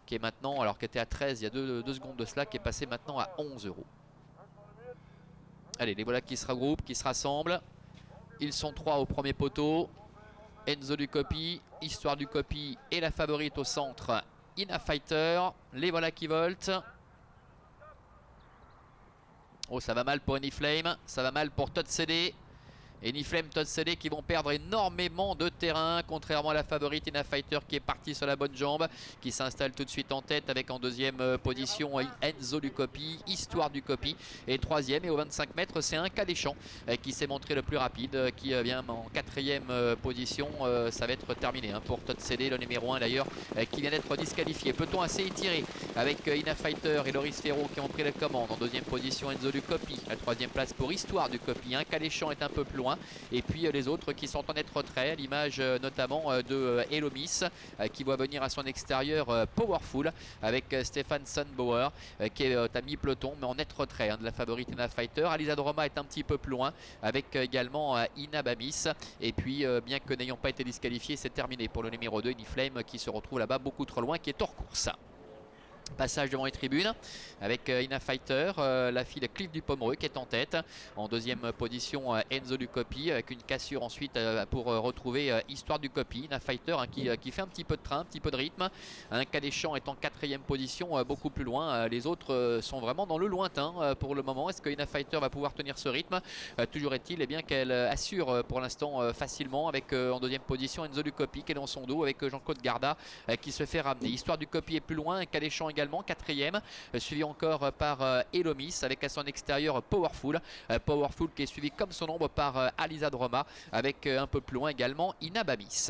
qui est maintenant, alors qu'elle était à 13 il y a 2 secondes de cela, qui est passé maintenant à 11 €. Allez, les voilà qui se regroupent, qui se rassemblent. Ils sont 3 au premier poteau. Enzo Ducopy, Histoire Ducopy et la favorite au centre, Ina Fighter. Les voilà qui voltent. Oh, ça va mal pour Anyflame, ça va mal pour Todd CD. Anyflame, Todd CD qui vont perdre énormément de terrain, contrairement à la favorite Ina Fighter qui est partie sur la bonne jambe, qui s'installe tout de suite en tête avec en deuxième position Enzo Ducopy, Histoire Ducopy, et troisième. Et au 25 mètres, c'est un Caléchamp qui s'est montré le plus rapide, qui vient en quatrième position. Ça va être terminé pour Todd CD, le numéro 1 d'ailleurs, qui vient d'être disqualifié. Peloton assez étiré avec Ina Fighter et Loris Ferro qui ont pris la commande. En deuxième position, Enzo Ducopy. La troisième place pour Histoire Ducopy. Un Caléchamp est un peu plus loin. Et puis les autres qui sont en net retrait, à l'image notamment de Elomis qui voit venir à son extérieur Powerful avec Stefan Sundbauer qui est à mi-peloton mais en net retrait de la favorite Ina Fighter. Alizade Roma est un petit peu plus loin avec également Ina Bamis. Et puis bien que n'ayant pas été disqualifié, c'est terminé pour le numéro 2, Anyflame, qui se retrouve là-bas beaucoup trop loin, qui est hors course. Passage devant les tribunes avec Ina Fighter, la fille de Cliff Dupomereux qui est en tête. En deuxième position, Enzo Ducopy avec une cassure ensuite pour retrouver Histoire Ducopy. Ina Fighter qui fait un petit peu de train, un petit peu de rythme. Un Caléchamp est en quatrième position, beaucoup plus loin. Les autres sont vraiment dans le lointain pour le moment. Est-ce que Ina Fighter va pouvoir tenir ce rythme? Toujours est-il bien qu'elle assure pour l'instant facilement avec en deuxième position Enzo Ducopy qui est dans son dos avec Jean-Claude Garda qui se fait ramener. Histoire Ducopy est plus loin, Caléchamp également, quatrième, suivi encore par Elomis avec à son extérieur Powerful. Powerful qui est suivi comme son ombre par Alizade Roma avec un peu plus loin également Ina Bamis.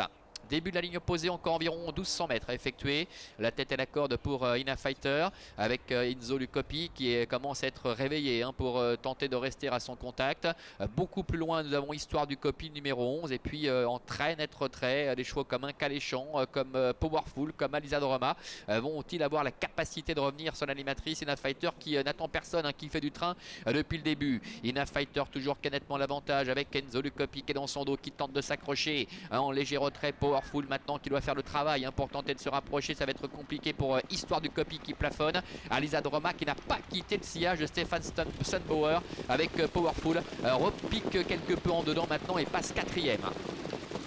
Début de la ligne opposée, encore environ 1200 mètres à effectuer. La tête et la corde pour Ina Fighter avec Enzo Ducopy qui commence à être réveillé pour tenter de rester à son contact. Beaucoup plus loin, nous avons Histoire Ducopy numéro 11 et puis en très net retrait, des chevaux comme un Caléchamp, comme Powerful, comme Alizade Roma. Vont-ils avoir la capacité de revenir sur l'animatrice Ina Fighter qui n'attend personne, qui fait du train depuis le début. Ina Fighter toujours qui a nettement l'avantage avec Enzo Ducopy qui est dans son dos, qui tente de s'accrocher en léger retrait. Powerful maintenant qui doit faire le travail pour tenter de se rapprocher. Ça va être compliqué pour Histoire Ducopy qui plafonne. Alizade Roma qui n'a pas quitté le sillage de Stefan Sundbauer avec Powerful. Repique quelque peu en dedans maintenant et passe quatrième.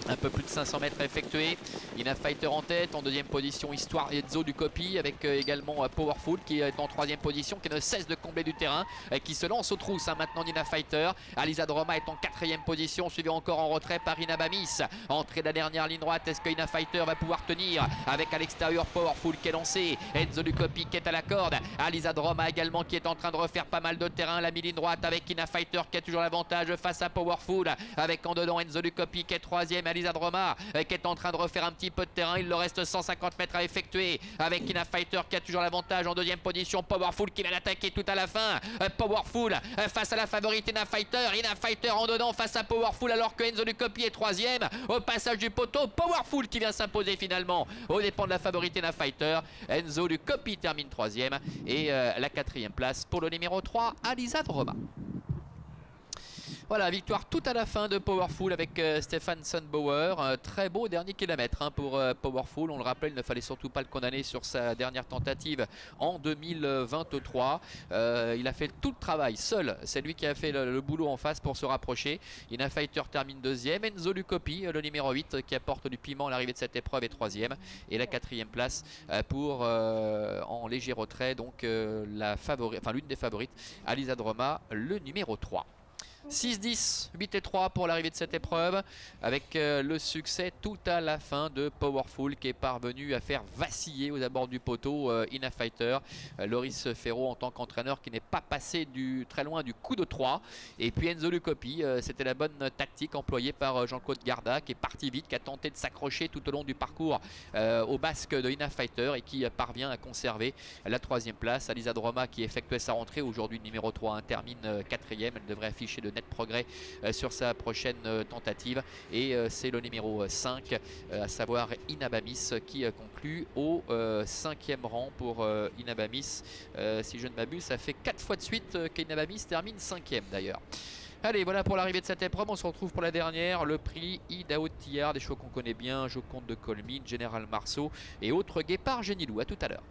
Un peu plus de 500 mètres à effectuer. Ina Fighter en tête, en deuxième position Histoire Enzo Ducopy avec également Powerful qui est en troisième position, qui ne cesse de combler du terrain, qui se lance aux trousses maintenant d'Ina Fighter. Alizade Roma est en quatrième position, suivi encore en retrait par Ina Bamis. Entrée de la dernière ligne droite, est-ce que Ina Fighter va pouvoir tenir avec à l'extérieur Powerful qui est lancé, Enzo Ducopy qui est à la corde, Alizade Roma également qui est en train de refaire pas mal de terrain, la mi-ligne droite avec Ina Fighter qui a toujours l'avantage face à Powerful, avec en dedans Enzo Ducopy qui est troisième, Alizade Roma qui est en train de refaire un petit peu de terrain. Il leur reste 150 mètres à effectuer avec Ina Fighter qui a toujours l'avantage en deuxième position. Powerful qui va l'attaquer tout à la fin. Powerful face à la favorite Ina Fighter. Ina Fighter en dedans face à Powerful alors que Enzo Ducopy est troisième. Au passage du poteau, Powerful qui vient s'imposer finalement au dépend de la favorite Ina Fighter. Enzo Ducopy termine troisième et la quatrième place pour le numéro 3, Alizade Roma. Voilà, victoire tout à la fin de Powerful avec Stefan Sundbauer. Très beau dernier kilomètre pour Powerful. On le rappelle, il ne fallait surtout pas le condamner sur sa dernière tentative en 2023. Il a fait tout le travail seul. C'est lui qui a fait le boulot en face pour se rapprocher. Ina Fighter termine deuxième. Enzo Ducopy, le numéro 8, qui apporte du piment à l'arrivée de cette épreuve, est troisième. Et la quatrième place pour, en léger retrait, donc l'une des favorites, Alizade Roma, le numéro 3. 6-10, 8 et 3 pour l'arrivée de cette épreuve avec le succès tout à la fin de Powerful qui est parvenu à faire vaciller aux abords du poteau Ina Fighter. Loris Ferro en tant qu'entraîneur qui n'est pas passé très loin du coup de 3. Et puis Enzo Ducopy, c'était la bonne tactique employée par Jean-Claude Garda qui est parti vite, qui a tenté de s'accrocher tout au long du parcours au basque de Ina Fighter et qui parvient à conserver la troisième place. Alizade Roma qui effectuait sa rentrée aujourd'hui numéro 3 termine quatrième. Elle devrait afficher de net progrès sur sa prochaine tentative et c'est le numéro 5 à savoir Ina Bamis qui conclut au 5e rang pour Ina Bamis. Si je ne m'abuse, ça fait 4 fois de suite qu'Ina Bamis termine 5e d'ailleurs. Allez, voilà pour l'arrivée de cette épreuve. On se retrouve pour la dernière, le prix Idaho Tillard, des chevaux qu'on connaît bien, Joconde de Colmine, Général Marceau et autres Guépard Génilou. À tout à l'heure.